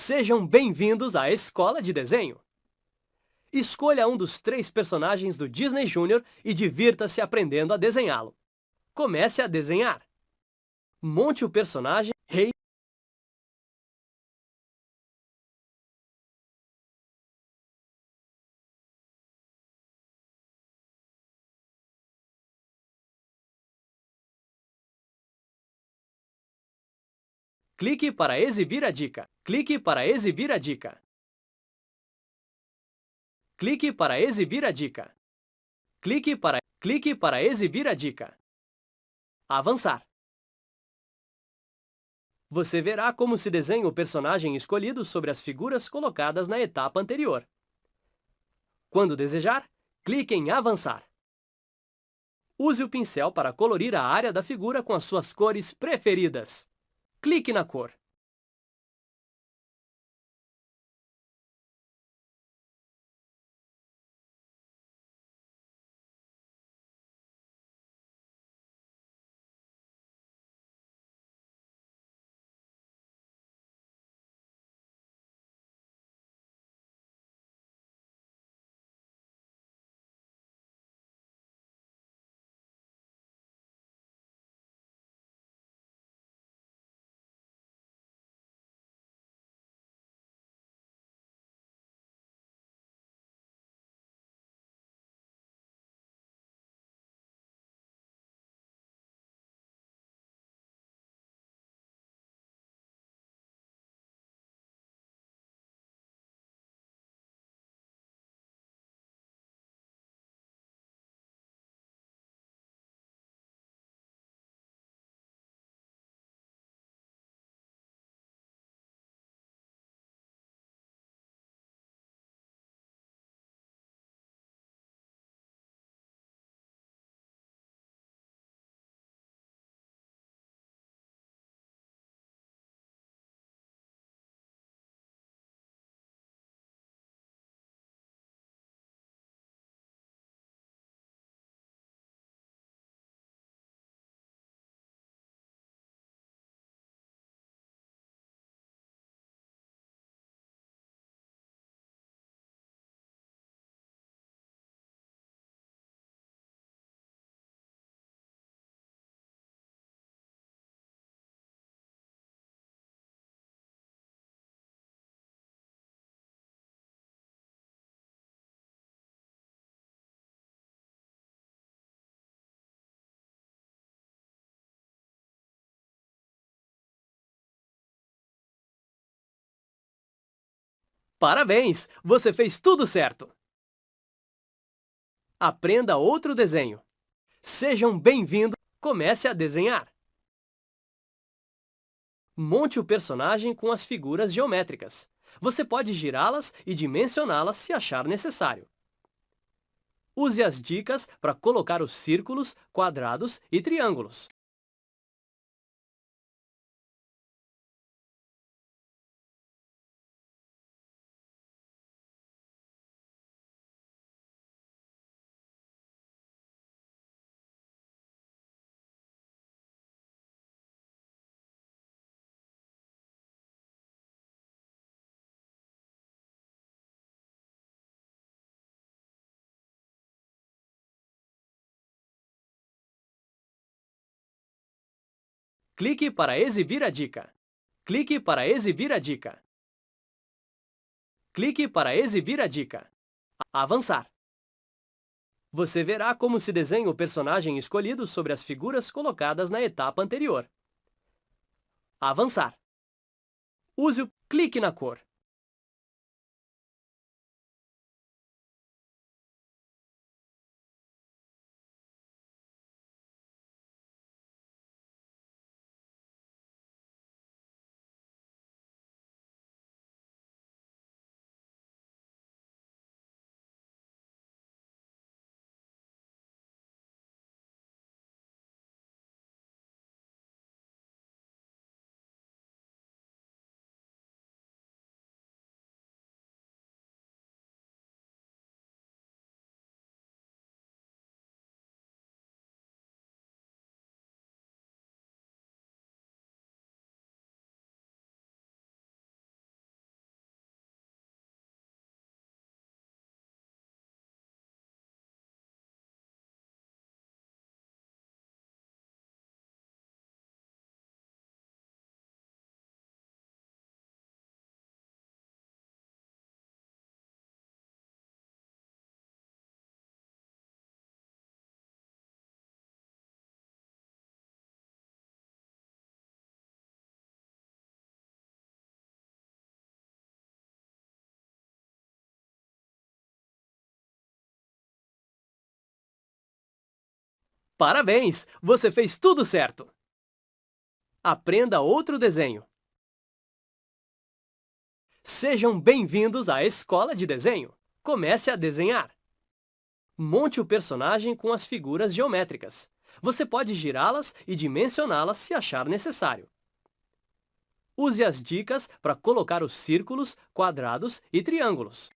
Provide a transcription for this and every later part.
Sejam bem-vindos à Escola de Desenho. Escolha um dos 3 personagens do Disney Junior e divirta-se aprendendo a desenhá-lo. Comece a desenhar. Monte o personagem Rei. Clique para exibir a dica. Clique para exibir a dica. Clique para exibir a dica. Clique para exibir a dica. Avançar. Você verá como se desenha o personagem escolhido sobre as figuras colocadas na etapa anterior. Quando desejar, clique em Avançar. Use o pincel para colorir a área da figura com as suas cores preferidas. Clique na cor. Parabéns! Você fez tudo certo! Aprenda outro desenho. Sejam bem-vindos. Comece a desenhar. Monte o personagem com as figuras geométricas. Você pode girá-las e dimensioná-las se achar necessário. Use as dicas para colocar os círculos, quadrados e triângulos. Clique para exibir a dica. Clique para exibir a dica. Clique para exibir a dica. Avançar. Você verá como se desenha o personagem escolhido sobre as figuras colocadas na etapa anterior. Avançar. Clique na cor. Parabéns! Você fez tudo certo! Aprenda outro desenho. Sejam bem-vindos à Escola de Desenho. Comece a desenhar. Monte o personagem com as figuras geométricas. Você pode girá-las e dimensioná-las se achar necessário. Use as dicas para colocar os círculos, quadrados e triângulos.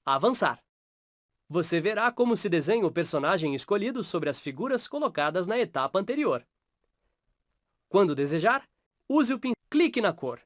Avançar. Você verá como se desenha o personagem escolhido sobre as figuras colocadas na etapa anterior. Quando desejar, use o pincel. Clique na cor.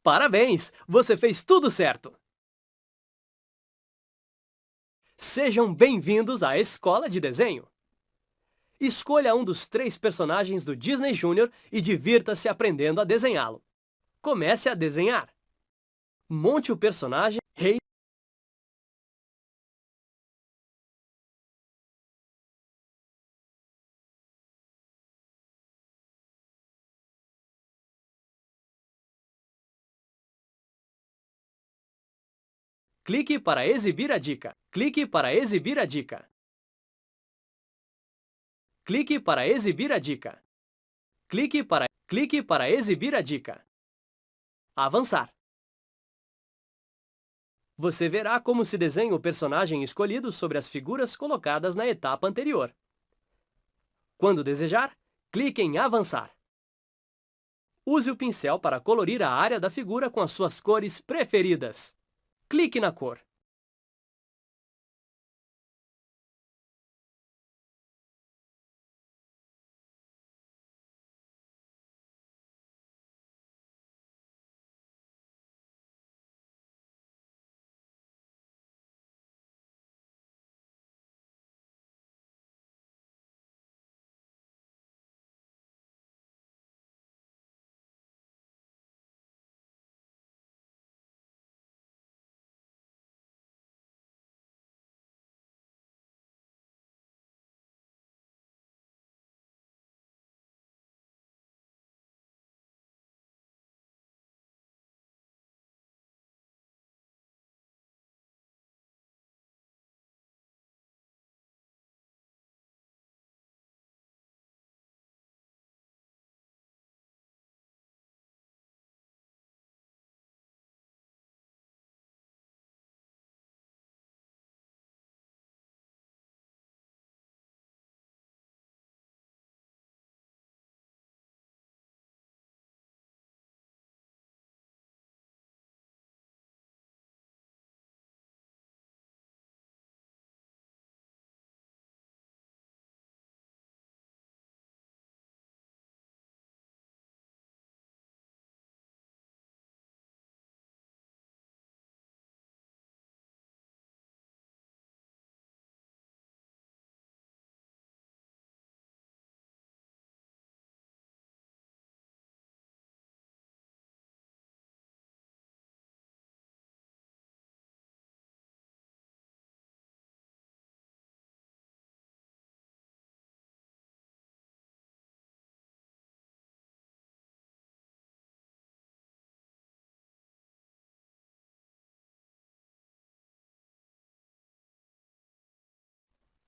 Parabéns! Você fez tudo certo! Sejam bem-vindos à Escola de Desenho. Escolha um dos 3 personagens do Disney Junior e divirta-se aprendendo a desenhá-lo. Comece a desenhar. Monte o personagem Rei. Clique para exibir a dica. Clique para exibir a dica. Clique para exibir a dica. Clique para exibir a dica. Avançar. Você verá como se desenha o personagem escolhido sobre as figuras colocadas na etapa anterior. Quando desejar, clique em Avançar. Use o pincel para colorir a área da figura com as suas cores preferidas. Clique na cor.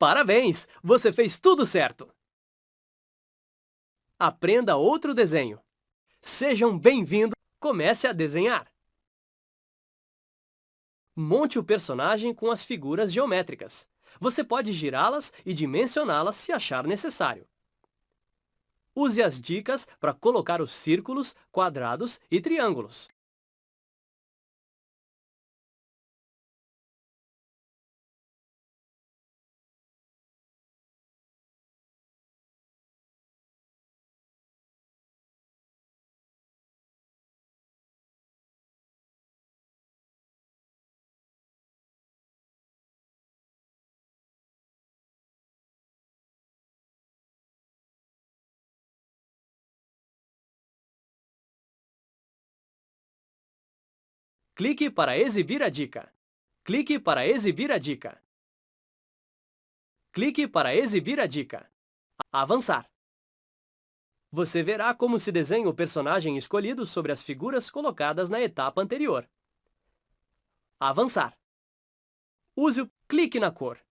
Parabéns! Você fez tudo certo! Aprenda outro desenho. Sejam bem-vindos! Comece a desenhar. Monte o personagem com as figuras geométricas. Você pode girá-las e dimensioná-las se achar necessário. Use as dicas para colocar os círculos, quadrados e triângulos. Clique para exibir a dica. Clique para exibir a dica. Clique para exibir a dica. Avançar. Você verá como se desenha o personagem escolhido sobre as figuras colocadas na etapa anterior. Avançar. Use o clique na cor.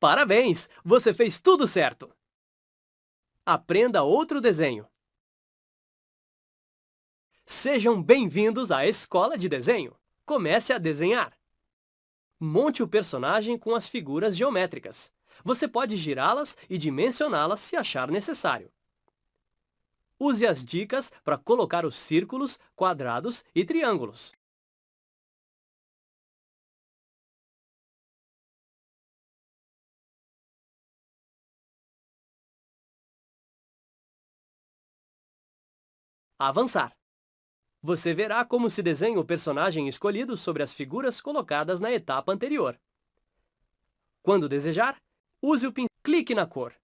Parabéns! Você fez tudo certo! Aprenda outro desenho. Sejam bem-vindos à Escola de Desenho. Comece a desenhar. Monte o personagem com as figuras geométricas. Você pode girá-las e dimensioná-las se achar necessário. Use as dicas para colocar os círculos, quadrados e triângulos. Avançar. Você verá como se desenha o personagem escolhido sobre as figuras colocadas na etapa anterior. Quando desejar, use o pincel. Clique na cor.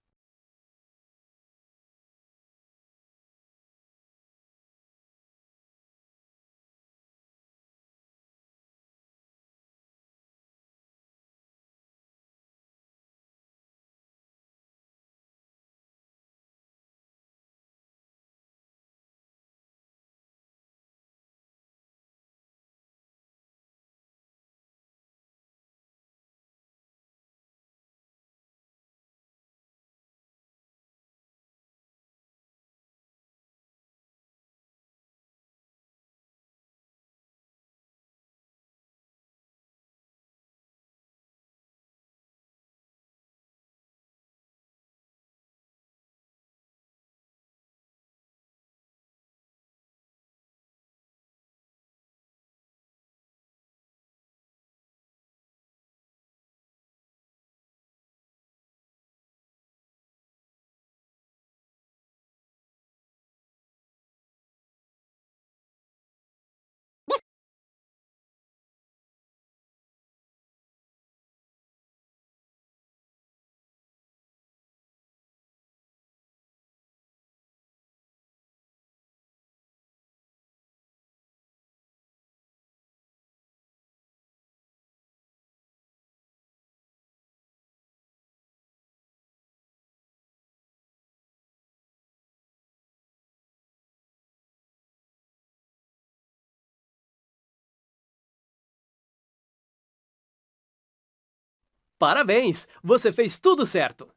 Parabéns! Você fez tudo certo!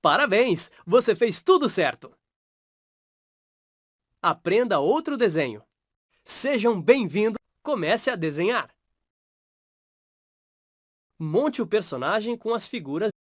Parabéns! Você fez tudo certo! Aprenda outro desenho. Sejam bem-vindos! Comece a desenhar. Monte o personagem com as figuras.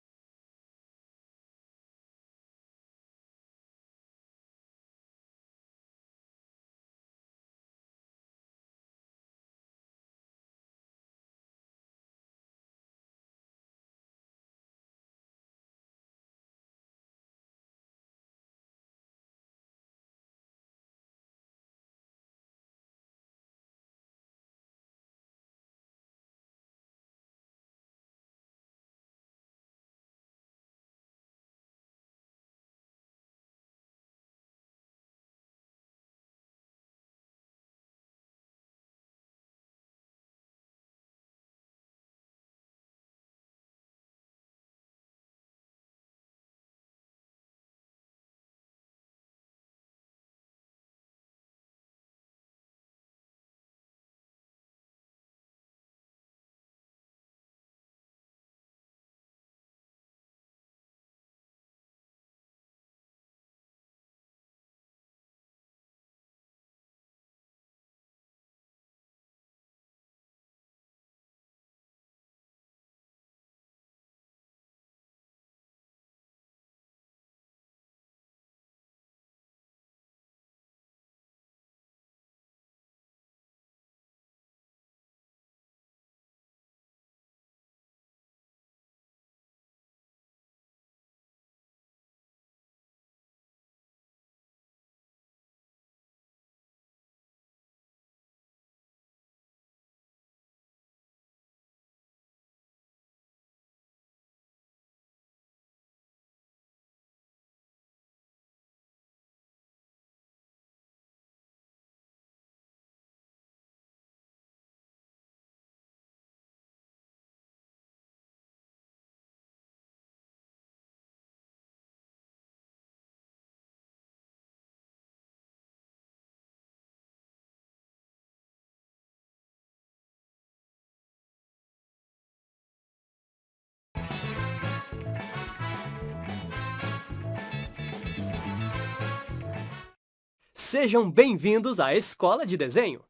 Sejam bem-vindos à Escola de Desenho.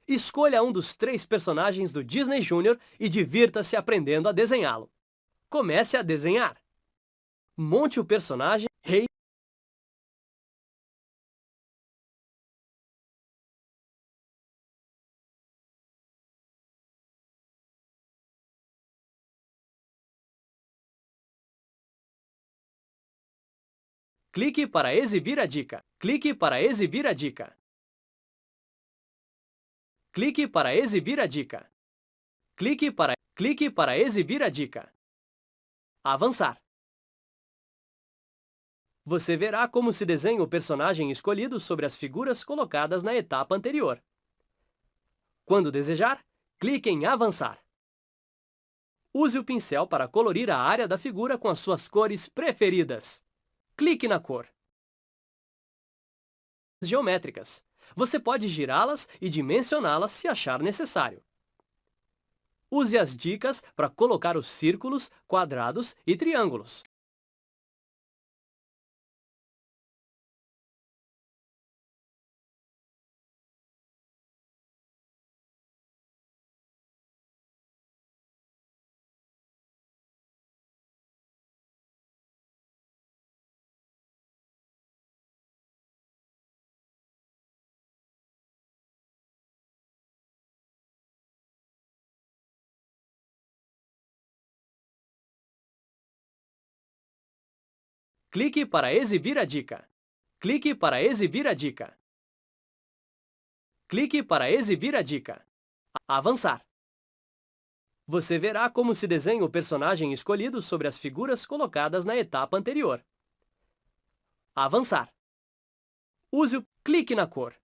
Escolha um dos 3 personagens do Disney Junior e divirta-se aprendendo a desenhá-lo. Comece a desenhar. Monte o personagem Rei. Clique para exibir a dica. Clique para exibir a dica. Clique para exibir a dica. Clique para exibir a dica. Avançar. Você verá como se desenha o personagem escolhido sobre as figuras colocadas na etapa anterior. Quando desejar, clique em Avançar. Use o pincel para colorir a área da figura com as suas cores preferidas. Clique na cor. Geométricas. Você pode girá-las e dimensioná-las se achar necessário. Use as dicas para colocar os círculos, quadrados e triângulos. Clique para exibir a dica. Clique para exibir a dica. Clique para exibir a dica. Avançar. Você verá como se desenha o personagem escolhido sobre as figuras colocadas na etapa anterior. Avançar. Clique na cor.